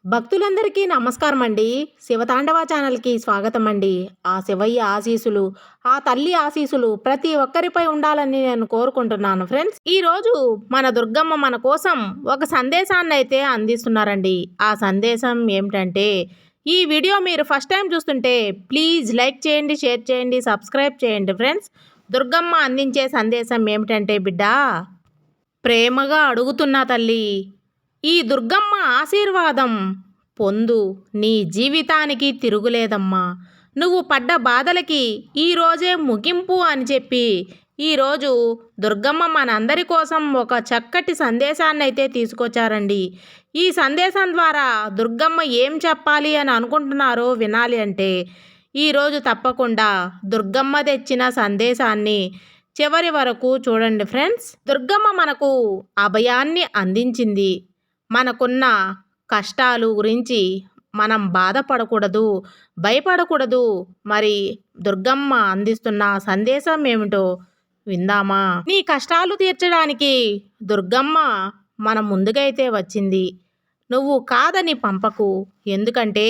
భక్తులందరికీ నమస్కారం అండి. శివతాండవ ఛానల్‌కి స్వాగతం అండి. ఆ శివయ్య ఆశీస్సులు, ఆ తల్లి ఆశీస్సులు ప్రతి ఒక్కరిపై ఉండాలని నేను కోరుకుంటున్నాను ఫ్రెండ్స్. ఈరోజు మన దుర్గమ్మ మన కోసం ఒక సందేశాన్నైతే అందిస్తున్నారండి. ఆ సందేశం ఏమిటంటే, ఈ వీడియో మీరు ఫస్ట్ టైం చూస్తుంటే ప్లీజ్ లైక్ చేయండి, షేర్ చేయండి, సబ్స్క్రైబ్ చేయండి ఫ్రెండ్స్. దుర్గమ్మ అందించే సందేశం ఏమిటంటే బిడ్డా, ప్రేమగా అడుగుతున్నా తల్లి, ఈ దుర్గమ్మ ఆశీర్వాదం పొందు. నీ జీవితానికి తిరుగులేదమ్మా. నువ్వు పడ్డ బాధలకి ఈరోజే ముగింపు అని చెప్పి ఈరోజు దుర్గమ్మ మనందరి కోసం ఒక చక్కటి సందేశాన్ని అయితే తీసుకొచ్చారండి. ఈ సందేశం ద్వారా దుర్గమ్మ ఏం చెప్పాలి అని అనుకుంటున్నారో వినాలి అంటే ఈరోజు తప్పకుండా దుర్గమ్మ తెచ్చిన సందేశాన్ని చివరి వరకు చూడండి ఫ్రెండ్స్. దుర్గమ్మ మనకు అభయాన్ని అందించింది. మనకున్న కష్టాలు గురించి మనం బాధపడకూడదు, భయపడకూడదు. మరి దుర్గమ్మ అందిస్తున్న సందేశం ఏమిటో విందామా? నీ కష్టాలు తీర్చడానికి దుర్గమ్మ మన ముందుకైతే వచ్చింది. నువ్వు కాదని పంపకు. ఎందుకంటే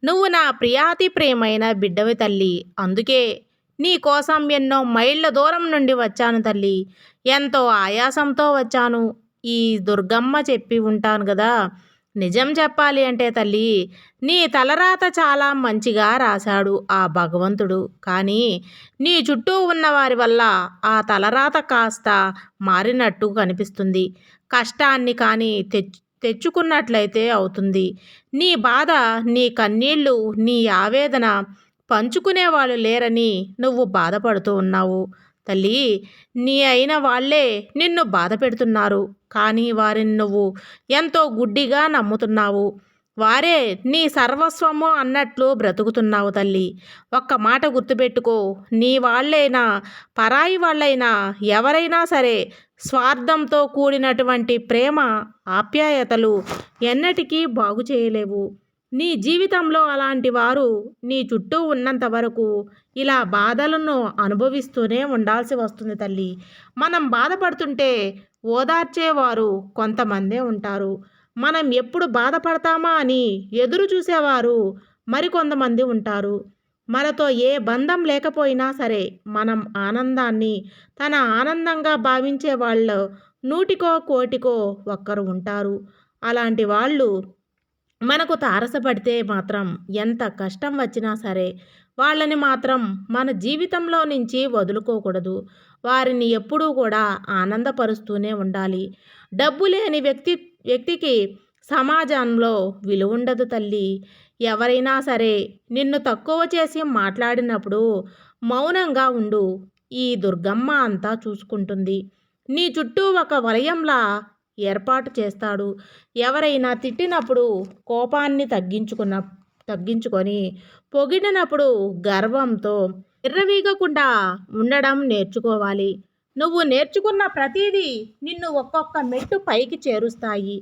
నువ్వు నా ప్రియాతి ప్రియమైన బిడ్డవి తల్లి. అందుకే నీ కోసం ఎన్నో మైళ్ళ దూరం నుండి వచ్చాను తల్లి. ఎంతో ఆయాసంతో వచ్చాను. ఈ దుర్గమ్మ చెప్పి ఉంటాను కదా. నిజం చెప్పాలి అంటే తల్లి, నీ తలరాత చాలా మంచిగా రాశాడు ఆ భగవంతుడు. కానీ నీ చుట్టూ ఉన్న వారి వల్ల ఆ తలరాత కాస్త మారినట్టు కనిపిస్తుంది. కష్టాన్ని కానీ తెచ్చుకున్నట్లయితే అవుతుంది. నీ బాధ, నీ కన్నీళ్ళు, నీ ఆవేదన పంచుకునేవాళ్ళు లేరని నువ్వు బాధపడుతూ ఉన్నావు తల్లి. నీ అయిన వాళ్ళే నిన్ను బాధ పెడుతున్నారు. కానీ వారిని నువ్వు ఎంతో గుడ్డిగా నమ్ముతున్నావు. వారే నీ సర్వస్వము అన్నట్లు బ్రతుకుతున్నావు తల్లి. ఒక్క మాట గుర్తుపెట్టుకో, నీ వాళ్ళైనా పరాయి వాళ్ళైనా ఎవరైనా సరే స్వార్థంతో కూడినటువంటి ప్రేమ, ఆప్యాయతలు ఎన్నటికీ బాగు చేయలేవు. నీ జీవితంలో అలాంటి వారు నీ చుట్టూ ఉన్నంత వరకు ఇలా బాధలను అనుభవిస్తూనే ఉండాల్సి వస్తుంది తల్లి. మనం బాధపడుతుంటే ఓదార్చేవారు కొంతమందే ఉంటారు. మనం ఎప్పుడు బాధపడతామా అని ఎదురు చూసేవారు మరికొంతమంది ఉంటారు. మనతో ఏ బంధం లేకపోయినా సరే మనం ఆనందాన్ని తన ఆనందంగా భావించే వాళ్ళు నూటికో కోటికో ఒక్కరు ఉంటారు. అలాంటి వాళ్ళు మనకు తారసపడితే మాత్రం ఎంత కష్టం వచ్చినా సరే వాళ్ళని మాత్రం మన జీవితంలో నుంచి వదులుకోకూడదు. వారిని ఎప్పుడూ కూడా ఆనందపరుస్తూనే ఉండాలి. డబ్బు లేని వ్యక్తికి సమాజంలో విలువ ఉండదు తల్లి. ఎవరైనా సరే నిన్ను తక్కువ చేసి మాట్లాడినప్పుడు మౌనంగా ఉండు. ఈ దుర్గమ్మ అంతా చూసుకుంటుంది. నీ చుట్టూ ఒక వలయంలా ఏర్పాటు చేస్తాడు. ఎవరైనా తిట్టినప్పుడు కోపాన్ని తగ్గించుకొని పొగిడినప్పుడు గర్వంతో విర్రవీగకుండా ఉండడం నేర్చుకోవాలి. నువ్వు నేర్చుకున్న ప్రతిదీ నిన్ను ఒక్కొక్క మెట్టు పైకి చేరుస్తాయి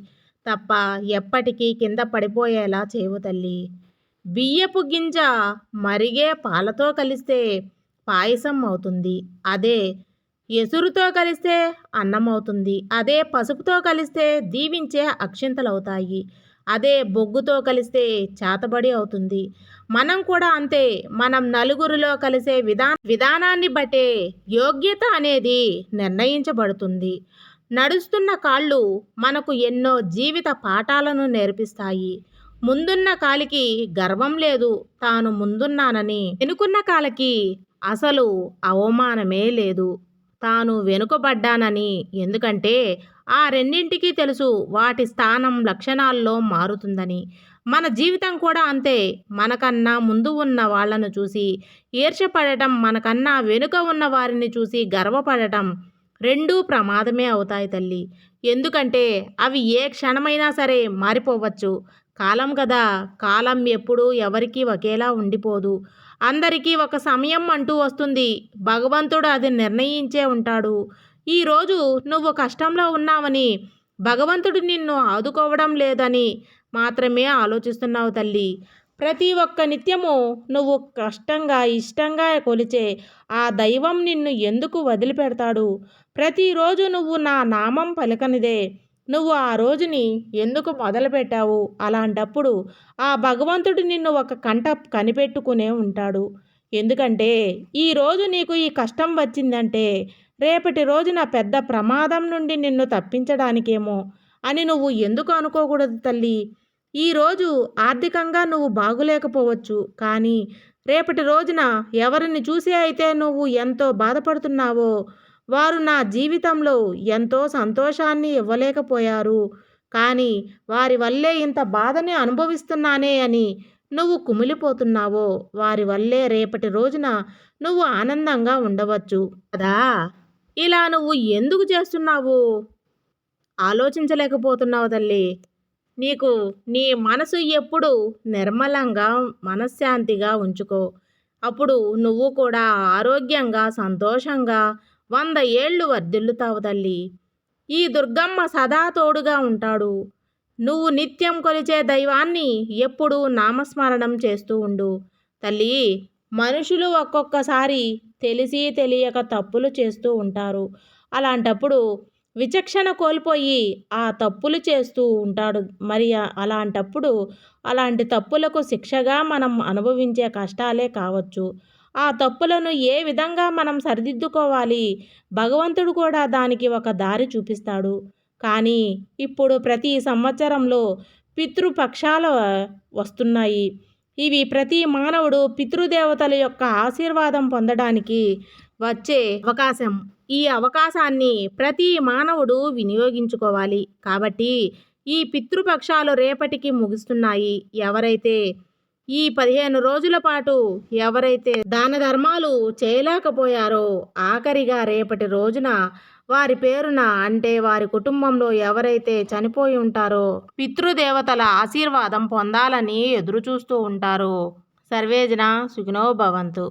తప్ప ఎప్పటికీ కింద పడిపోయేలా చేయవు తల్లి. బియ్యపు గింజ మరిగే పాలతో కలిస్తే పాయసం అవుతుంది. అదే ఎసురుతో కలిస్తే అన్నం అవుతుంది. అదే పసుపుతో కలిస్తే దీవించే అక్షింతలవుతాయి. అదే బొగ్గుతో కలిస్తే చేతబడి అవుతుంది. మనం కూడా అంతే. మనం నలుగురిలో కలిసే విధానాన్ని బట్టే యోగ్యత అనేది నిర్ణయించబడుతుంది. నడుస్తున్న కాళ్ళు మనకు ఎన్నో జీవిత పాఠాలను నేర్పిస్తాయి. ముందున్న కాలికి గర్వం లేదు తాను ముందున్నానని. వెనుకున్న కాలికి అసలు అవమానమే లేదు తాను వెనుకబడ్డానని. ఎందుకంటే ఆ రెండింటికి తెలుసు వాటి స్థానం లక్షణాల్లో మారుతుందని. మన జీవితం కూడా అంతే. మనకన్నా ముందు ఉన్న వాళ్ళను చూసి ఈర్ష్యపడటం, మనకన్నా వెనుక ఉన్న వారిని చూసి గర్వపడటం రెండూ ప్రమాదమే అవుతాయి తల్లి. ఎందుకంటే అవి ఏ క్షణమైనా సరే మారిపోవచ్చు. కాలం కదా. కాలం ఎప్పుడూ ఎవరికీ ఒకేలా ఉండిపోదు. అందరికీ ఒక సమయం అంటూ వస్తుంది. భగవంతుడు అది నిర్ణయించే ఉంటాడు. ఈరోజు నువ్వు కష్టంలో ఉన్నావని, భగవంతుడు నిన్ను ఆదుకోవడం లేదని మాత్రమే ఆలోచిస్తున్నావు తల్లి. ప్రతి ఒక్క నిత్యము నువ్వు కష్టంగా ఇష్టంగా కొలిచే ఆ దైవం నిన్ను ఎందుకు వదిలిపెడతాడు? ప్రతిరోజు నువ్వు నా నామం పలకనిదే నువ్వు ఆ రోజుని ఎందుకు మొదలుపెట్టావు? అలాంటప్పుడు ఆ భగవంతుడు నిన్ను ఒక కంట కనిపెట్టుకునే ఉంటాడు. ఎందుకంటే ఈరోజు నీకు ఈ కష్టం వచ్చిందంటే రేపటి రోజున పెద్ద ప్రమాదం నుండి నిన్ను తప్పించడానికేమో అని నువ్వు ఎందుకు అనుకోకూడదు తల్లి. ఈరోజు ఆర్థికంగా నువ్వు బాగులేకపోవచ్చు. కానీ రేపటి రోజున ఎవరిని చూసి అయితే నువ్వు ఎంతో బాధపడుతున్నావో వారు నా జీవితంలో ఎంతో సంతోషాన్ని ఇవ్వలేకపోయారు. కానీ వారి వల్లే ఇంత బాధని అనుభవిస్తున్నానే అని నువ్వు కుమిలిపోతున్నావో వారి వల్లే రేపటి రోజున నువ్వు ఆనందంగా ఉండవచ్చు కదా! ఇలా నువ్వు ఎందుకు చేస్తున్నావు? ఆలోచించలేకపోతున్నావు తల్లి. నీకు నీ మనసు ఎప్పుడు నిర్మలంగా, మనశ్శాంతిగా ఉంచుకో. అప్పుడు నువ్వు కూడా ఆరోగ్యంగా, సంతోషంగా 100 ఏళ్ళు వర్ధిల్లుతావు తల్లి. ఈ దుర్గమ్మ సదా తోడుగా ఉంటాడు. నువ్వు నిత్యం కొలిచే దైవాన్ని ఎప్పుడూ నామస్మరణం చేస్తూ ఉండు. తల్లి, మనుషులు ఒక్కొక్కసారి తెలిసి తెలియక తప్పులు చేస్తూ ఉంటారు. అలాంటప్పుడు విచక్షణ కోల్పోయి ఆ తప్పులు చేస్తూ ఉంటాడు. మరి అలాంటప్పుడు అలాంటి తప్పులకు శిక్షగా మనం అనుభవించే కష్టాలే కావచ్చు. ఆ తప్పులను ఏ విధంగా మనం సరిదిద్దుకోవాలి, భగవంతుడు కూడా దానికి ఒక దారి చూపిస్తాడు. కానీ ఇప్పుడు ప్రతి సంవత్సరంలో పితృపక్షాలు వస్తున్నాయి. ఇవి ప్రతి మానవుడు పితృదేవతల యొక్క ఆశీర్వాదం పొందడానికి వచ్చే అవకాశం. ఈ అవకాశాన్ని ప్రతి మానవుడు వినియోగించుకోవాలి. కాబట్టి ఈ పితృపక్షాలు రేపటికి ముగుస్తున్నాయి. ఎవరైతే ఈ 15 రోజుల పాటు ఎవరైతే దాన ధర్మాలు చేయలేకపోయారో ఆఖరిగా రేపటి రోజున వారి పేరున అంటే వారి కుటుంబంలో ఎవరైతే చనిపోయి ఉంటారో పితృదేవతల ఆశీర్వాదం పొందాలని ఎదురు చూస్తూ ఉంటారో. సర్వేజన సుఖినో భవంతు.